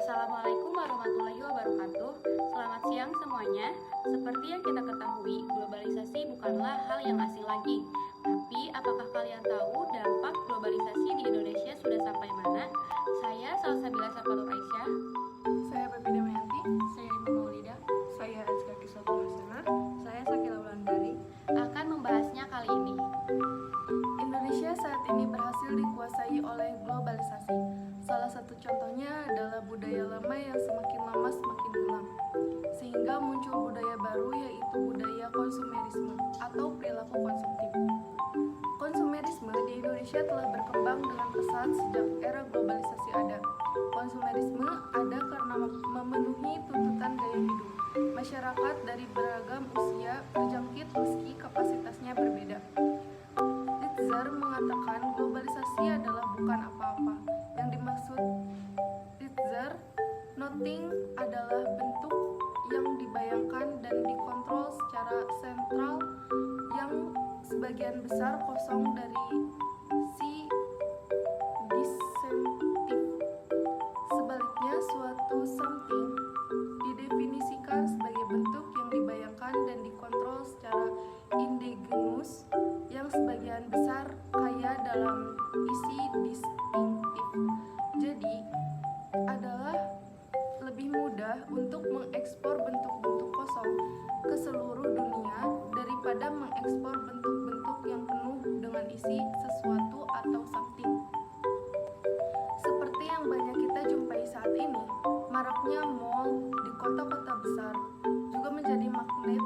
Assalamualaikum warahmatullahi wabarakatuh. Selamat siang semuanya. Seperti yang kita ketahui, globalisasi bukanlah hal yang asing lagi. Tapi apakah kalian tahu dampak globalisasi di Indonesia sudah sampai mana? Saya Salsabila Saparul Aisyah. Saya Pepi Damayanti. Saya Rima Maulida. Saya Azka Kiswatul Hasana. Saya Sakila Wulandari. Akan membahasnya kali ini. Indonesia saat ini berhasil dikuasai oleh globalisasi. Salah satu contohnya adalah budaya lama yang semakin lama semakin hilang, sehingga muncul budaya baru yaitu budaya konsumerisme atau perilaku konsumtif. Konsumerisme di Indonesia telah berkembang dengan pesat sejak era globalisasi ada. Konsumerisme ada karena memenuhi tuntutan gaya hidup masyarakat dari beragam usia terjangkit meski kapasitasnya berbeda. Litzar mengatakan globalisasi adalah bukan apa-apa. Yang dimaksud Litzar, nothing adalah bentuk yang dibayangkan dan dikontrol secara sentral yang sebagian besar kosong dari si distinctive. Sebaliknya, suatu something didefinisikan sebagai bentuk yang dibayangkan dan dikontrol secara endogenous yang sebagian besar kaya dalam isi distinktif. Jadi, adalah lebih mudah untuk mengekspor bentuk-bentuk kosong ke seluruh dunia daripada mengekspor bentuk-bentuk yang penuh dengan isi sesuatu atau something. Seperti yang banyak kita jumpai saat ini, maraknya mall di kota-kota besar juga menjadi magnet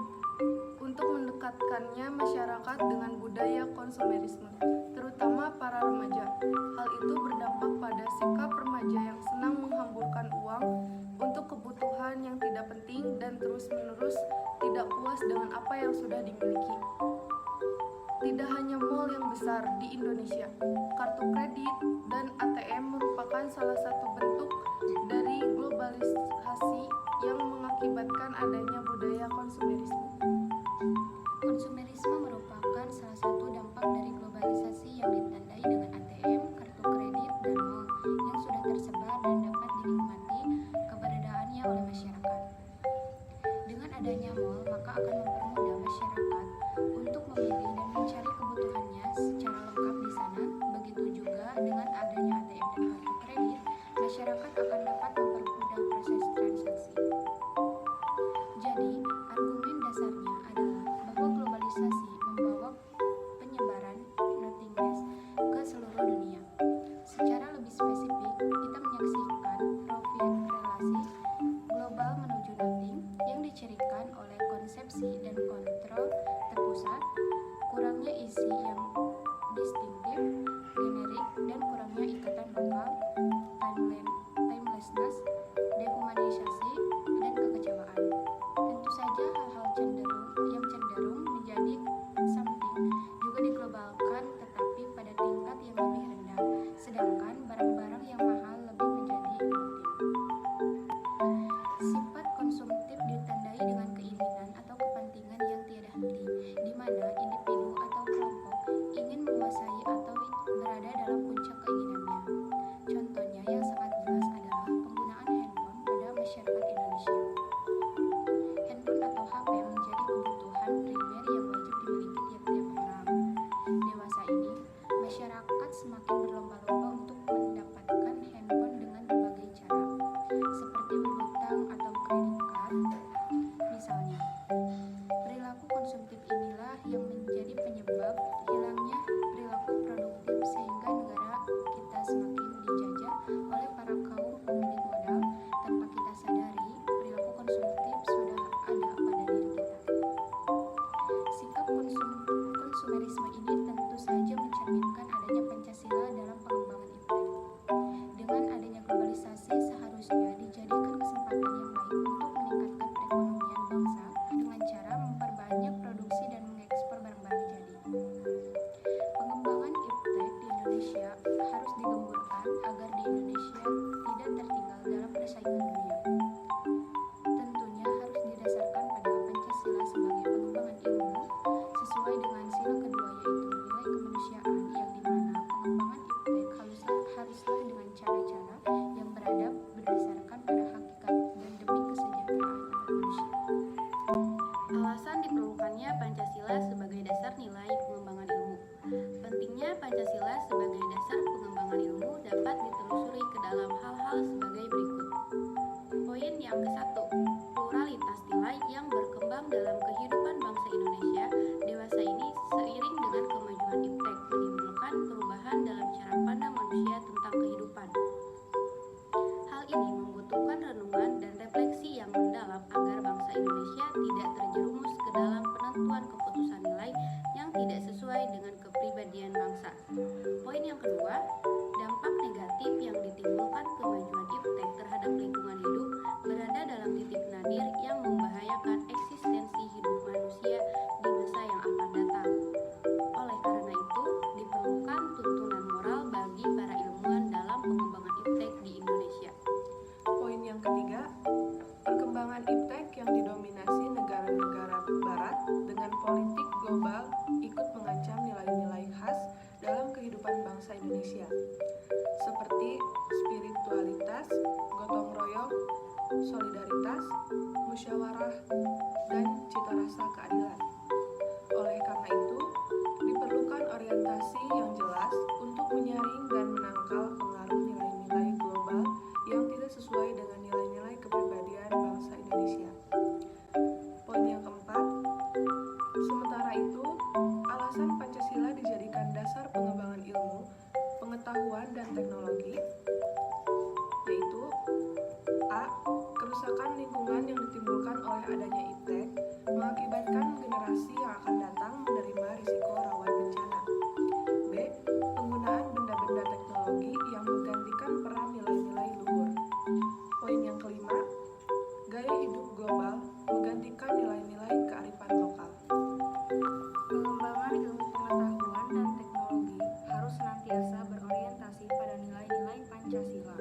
untuk mendekatkannya masyarakat dengan budaya konsumerisme, terutama para remaja. Hal itu berdampak pada sikap remaja yang senang menghamburkan uang untuk kebutuhan yang tidak penting dan terus-menerus tidak puas dengan apa yang sudah dimiliki. Tidak hanya mall yang besar di Indonesia, kartu kredit dan ATM merupakan salah satu bentuk dari globalisasi yang mengakibatkan adanya budaya konsumerisme. Konsumerisme merupakan salah satu dampak dari globalisasi yang ditandai dengan ATM, kartu kredit, dan mall yang sudah tersebar dan dapat dinikmati keberadaannya oleh masyarakat. Dengan adanya mall, maka akan mempermudah masyarakat untuk memilih dan mencari kebutuhannya secara lengkap di sana. Begitu juga dengan adanya ATM dan kartu kredit, masyarakat akan dapat mempermudah proses transaksi. Jadi, argumen dasarnya adalah bahwa globalisasi membawa penyebaran nothingness ke seluruh dunia. Secara lebih spesifik, kita menyaksikan profil relasi global menuju nothing yang dicirikan oleh konsepsi dan kontrol terpusat, kurangnya isi yang distinktif, generik, dan kurangnya ikatan lokal, timelessness, dehumanisasi, dan kekecewaan. Tentu saja hal-hal yang cenderung menjadi something juga diglobalkan tetapi pada tingkat yang lebih rendah, sedangkan barang-barang yang mahal lebih menjadi nothing. Sifat konsumtif ditandai dengan keinginan atau kepentingan yang tiada henti, di mana individu atau kelompok ingin menguasai atau berada dalam puncak keinginannya. Contohnya yang sangat jelas adalah penggunaan handphone pada masyarakat Indonesia. Handphone atau HP menjadi kebutuhan primer yang wajib dimiliki tiap-tiap orang. Dewasa ini, masyarakat semakin berlomba-lomba untuk mendapatkan handphone dengan berbagai cara, seperti berhutang atau kredit card, misalnya. Perilaku konsumtif inilah yang menjadi penyebab hilangnya perilaku produktif sehingga negara kita semakin dijajah oleh para kaum pemilik modal. Tanpa kita sadari, perilaku konsumtif sudah ada pada diri kita. Sikap konsumerisme ini tentu saja mencerminkan adanya Pancasila dalam pengembangan iptek. Dengan adanya globalisasi seharusnya dijadikan kesempatan yang baik untuk meningkatkan perekonomian bangsa dengan cara memperbanyak produksi dan mengekspor barang-barang jadi. Pengembangan iptek di Indonesia harus digemburkan agar di Indonesia tidak tertinggal dalam persaingan dunia. Tentunya harus didasarkan pada Pancasila sebagai pengembangan ilmu sesuai dengan sila kedua yaitu nilai kemanusiaan, yang dimana pengembangan iptek haruslah dengan cara-cara yang beradab berdasarkan pada solidaritas, musyawarah, dan cita rasa keadilan. Oleh karena itu, diperlukan orientasi yang jelas untuk menyaring dan menangkal pengaruh nilai-nilai global yang tidak sesuai dengan nilai-nilai kepribadian bangsa Indonesia. Poin yang keempat, sementara itu, alasan Pancasila dijadikan dasar pengembangan ilmu, pengetahuan, dan teknologi, yaitu A. Kerusakan lingkungan yang ditimbulkan oleh adanya iptek mengakibatkan generasi yang akan datang menerima risiko rawan bencana. B. Penggunaan benda-benda teknologi yang menggantikan peran nilai-nilai luhur. Poin yang kelima, gaya hidup global menggantikan nilai-nilai kearifan lokal. Pengembangan ilmu pengetahuan dan teknologi harus senantiasa berorientasi pada nilai-nilai Pancasila.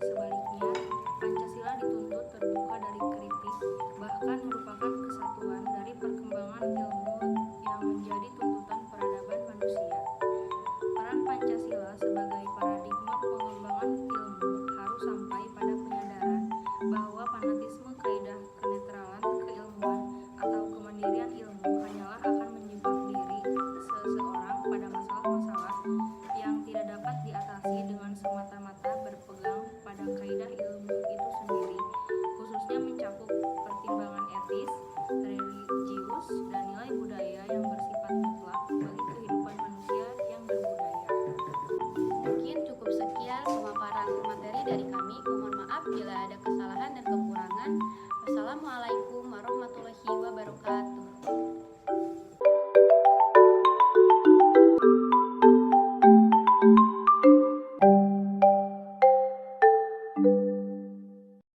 Sebaliknya, Pancasila dituntut terbuka dari kritik, bahkan merupakan kesatuan dari perkembangan ilmu yang menjadi tuntutan peradaban manusia. Peran Pancasila sebagai paradigma pengembangan ilmu harus sampai pada penyadaran bahwa fanatisme kaidah kenetralan keilmuan atau kemandirian ilmu hanyalah akan menjebak diri seseorang pada masalah-masalah yang tidak dapat diatasi dengan semata-mata berpegang pada kaidah ilmu itu sendiri, khususnya mencakup pertimbangan etis, religius, dan nilai budaya yang bersifat mutlak bagi kehidupan manusia yang berbudaya. Mungkin cukup sekian pemaparan materi dari kami. Mohon maaf bila ada kesalahan dan kekurangan. Wassalamualaikum warahmatullahi wabarakatuh.